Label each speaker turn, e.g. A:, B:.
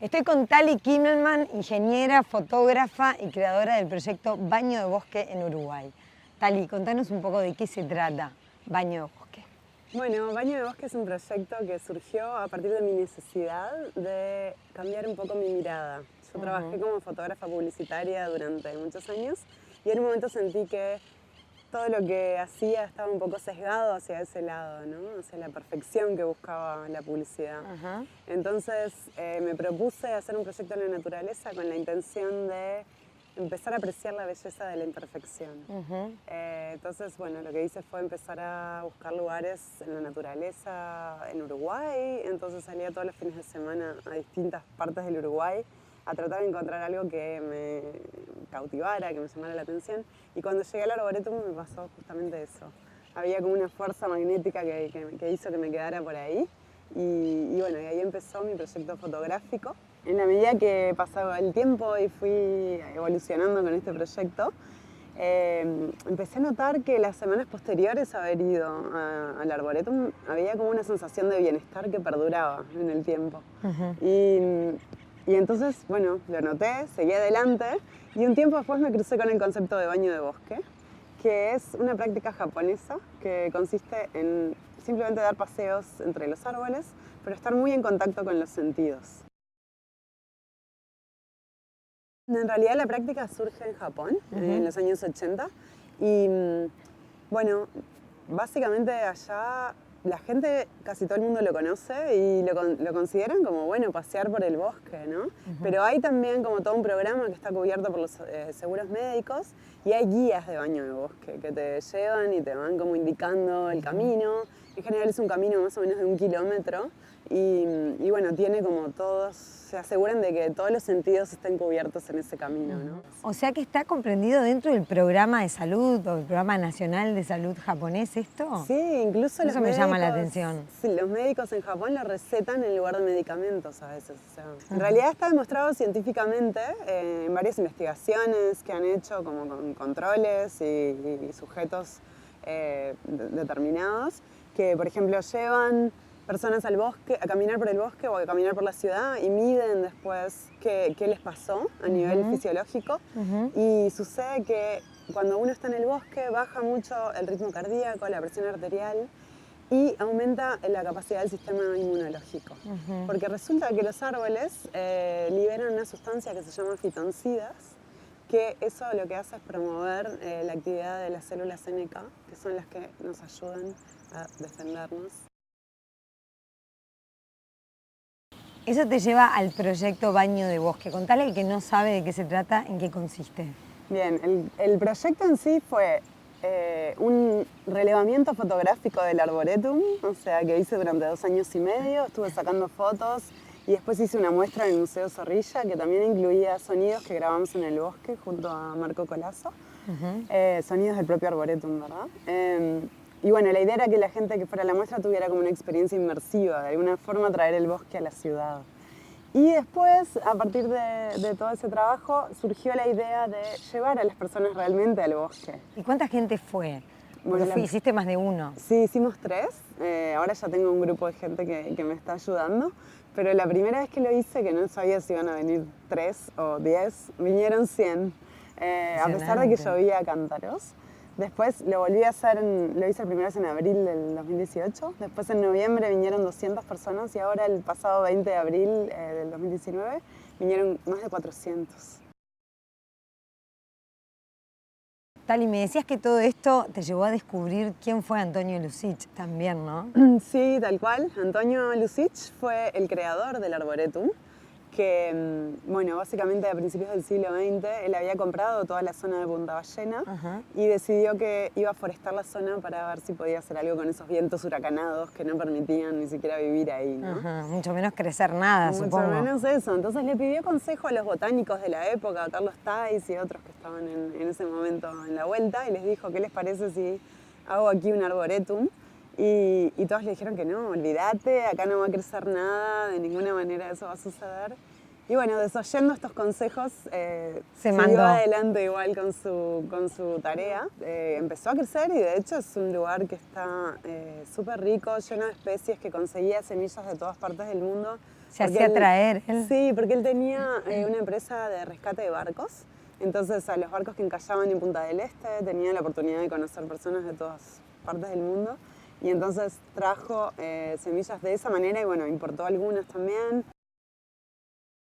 A: Estoy con Tali Kimmelman, ingeniera, fotógrafa y creadora del proyecto Baño de Bosque en Uruguay. Tali, contanos un poco de qué se trata Baño de Bosque.
B: Bueno, Baño de Bosque es un proyecto que surgió a partir de mi necesidad de cambiar un poco mi mirada. Yo trabajé como fotógrafa publicitaria durante muchos años y en un momento sentí que todo lo que hacía estaba un poco sesgado hacia ese lado, ¿no? Hacia la perfección que buscaba la publicidad. Entonces me propuse hacer un proyecto en la naturaleza con la intención de empezar a apreciar la belleza de la imperfección. Entonces, bueno, lo que hice fue empezar a buscar lugares en la naturaleza en Uruguay. Entonces salía todos los fines de semana a distintas partes del Uruguay a tratar de encontrar algo que me cautivara, que me llamara la atención. Y cuando llegué al Arboretum me pasó justamente eso. Había como una fuerza magnética que hizo que me quedara por ahí. Y bueno, y ahí empezó mi proyecto fotográfico. En la medida que pasaba el tiempo y fui evolucionando con este proyecto, empecé a notar que las semanas posteriores a haber ido al Arboretum había como una sensación de bienestar que perduraba en el tiempo. Y entonces, bueno, lo noté, seguí adelante y un tiempo después me crucé con el concepto de baño de bosque, que es una práctica japonesa que consiste en simplemente dar paseos entre los árboles, pero estar muy en contacto con los sentidos. En realidad la práctica surge en Japón, en los años 80, y bueno, básicamente allá la gente, casi todo el mundo lo conoce y lo consideran como, bueno, pasear por el bosque, ¿no? Pero hay también como todo un programa que está cubierto por los seguros médicos y hay guías de baño de bosque que te llevan y te van como indicando el camino. En general es un camino más o menos de 1 kilómetro y bueno, tiene como todos, se aseguran de que todos los sentidos estén cubiertos en ese camino, ¿no?
A: O sea que está comprendido dentro del programa de salud o el programa nacional de salud japonés esto.
B: Sí, incluso
A: eso me llama la atención.
B: Sí, los médicos en Japón lo recetan en lugar de medicamentos a veces. O sea, en realidad está demostrado científicamente en varias investigaciones que han hecho como con controles y sujetos determinados que, por ejemplo, llevan personas al bosque, a caminar por el bosque o a caminar por la ciudad y miden después qué les pasó a nivel fisiológico. Y sucede que cuando uno está en el bosque baja mucho el ritmo cardíaco, la presión arterial y aumenta la capacidad del sistema inmunológico. Porque resulta que los árboles liberan una sustancia que se llama fitoncidas, que eso lo que hace es promover la actividad de las células NK, que son las que nos ayudan a defendernos.
A: Eso te lleva al proyecto Baño de Bosque. Contale al que no sabe de qué se trata, en qué consiste.
B: Bien, el proyecto en sí fue un relevamiento fotográfico del Arboretum, o sea, que hice durante 2 años y medio, estuve sacando fotos y después hice una muestra en el Museo Zorrilla que también incluía sonidos que grabamos en el bosque junto a Marco Colazo, sonidos del propio Arboretum, ¿verdad? Y bueno, la idea era que la gente que fuera a la muestra tuviera como una experiencia inmersiva, de alguna forma traer el bosque a la ciudad. Y después, a partir de todo ese trabajo, surgió la idea de llevar a las personas realmente al bosque.
A: ¿Y cuánta gente fue? Porque hiciste más de uno.
B: Sí, hicimos 3. Ahora ya tengo un grupo de gente que me está ayudando. Pero la primera vez que lo hice, que no sabía si iban a venir 3 o 10, vinieron 100. A pesar de que llovía a cántaros. Después lo volví a hacer, lo hice la primera vez en abril del 2018. Después en noviembre vinieron 200 personas y ahora el pasado 20 de abril del 2019 vinieron más de 400.
A: Tali, me decías que todo esto te llevó a descubrir quién fue Antonio Lucich también, ¿no?
B: Sí, tal cual. Antonio Lucich fue el creador del Arboretum, que, bueno, básicamente a principios del siglo XX él había comprado toda la zona de Punta Ballena y decidió que iba a forestar la zona para ver si podía hacer algo con esos vientos huracanados que no permitían ni siquiera vivir ahí, ¿no?
A: Mucho menos crecer nada, supongo.
B: Mucho menos eso. Entonces le pidió consejo a los botánicos de la época, a Carlos Tais y otros que estaban en ese momento en la vuelta, y les dijo, ¿qué les parece si hago aquí un arboretum? Y todos le dijeron que no, olvídate, acá no va a crecer nada, de ninguna manera eso va a suceder. Y bueno, desoyendo estos consejos,
A: Se
B: siguió
A: mandó.
B: adelante igual con su tarea. Empezó a crecer y de hecho es un lugar que está súper rico, lleno de especies, que conseguía semillas de todas partes del mundo.
A: Se
B: Porque
A: hacía
B: él-
A: traer él.
B: Sí, porque él tenía una empresa de rescate de barcos. Entonces a los barcos que encallaban en Punta del Este tenía la oportunidad de conocer personas de todas partes del mundo. Y entonces trajo semillas de esa manera y bueno, importó algunas también.